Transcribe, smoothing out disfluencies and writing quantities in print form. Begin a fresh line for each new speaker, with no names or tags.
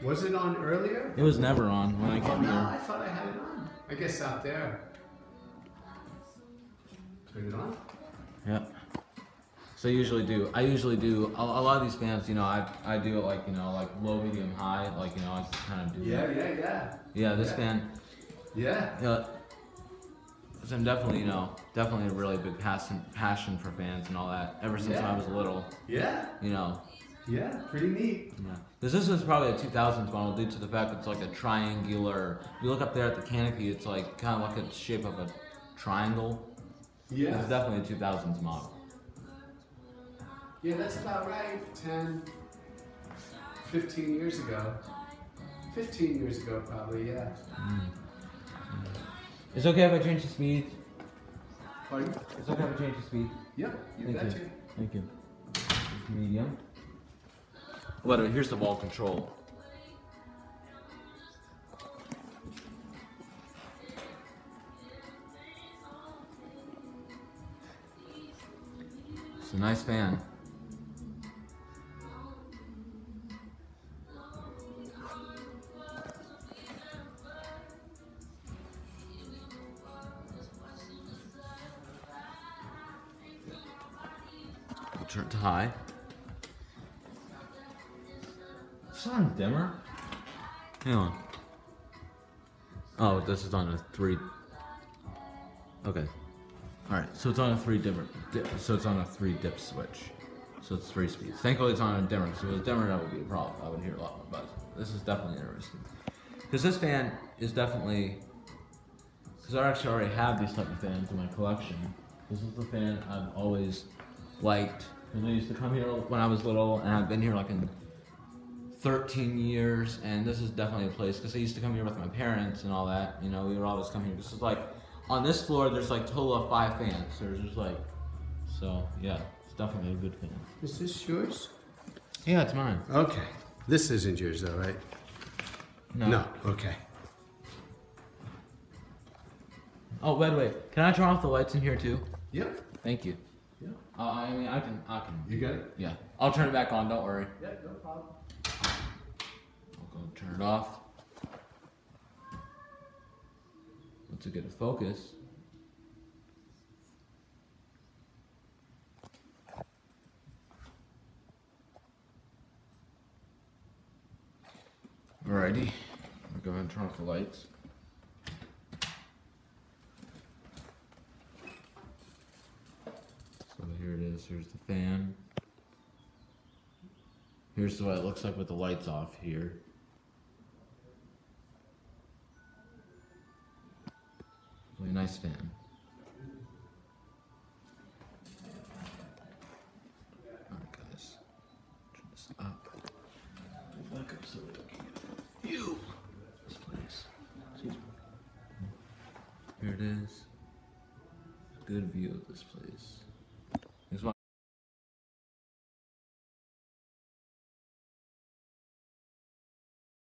Was it on earlier?
It was never on when I
Oh
came
no,
here.
I thought I had it on. I guess out there. Turn it on?
Yep. So I usually do a lot of these fans, you know, I do it like, you know, like low, medium, high, like, you know, I kind of do that. Yeah, this fan.
Yeah.
You know, so I'm definitely, you know, definitely a really big passion for fans and all that ever since I was little.
Yeah.
You know.
Yeah, pretty neat.
Yeah. This is probably a 2000s model due to the fact that it's like a triangular. If you look up there at the canopy, it's like kind of like a shape of a triangle.
Yeah.
It's definitely a 2000s model.
Yeah, that's about right. 10, 15 years ago. 15 years ago, probably, yeah.
It's okay if I change the speed.
Pardon?
It's okay if I change the speed.
Yep, you
Thank
betcha.
you. Thank you. Medium. But here's the ball control. It's a nice fan. I'll turn it to high. Is this on dimmer? Hang on. Oh, this is on a 3. Okay. Alright, so it's on a 3 dimmer. So it's on a 3 dip switch. So it's 3 speeds. Thankfully it's on a dimmer, because if it was dimmer that would be a problem. I would hear a lot more buzz. This is definitely interesting. Because this fan is definitely... Because I actually already have these type of fans in my collection. This is the fan I've always liked. Because I used to come here when I was little, and I've been here like in 13 years, and this is definitely a place, because I used to come here with my parents and all that, you know, we would always come here. This is like, on this floor, there's like total of 5 fans. There's just like, so yeah, it's definitely a good fan.
Is this yours?
Yeah, it's mine.
Okay. This isn't yours though, right?
No.
No, okay.
Oh, by the way, can I turn off the lights in here too?
Yep.
Thank you.
Yep.
I mean, I can.
You got it?
Yeah. I'll turn it back on, don't worry.
Yeah, no problem.
I'll go turn it off. Once I get a focus. Alrighty. I'll go ahead and turn off the lights. So here it is. Here's the fan. Here's what it looks like with the lights off here. Really nice fan. Alright guys, turn this up. Back up so we can get view this place. Excuse me. Here it is. Good view of this place.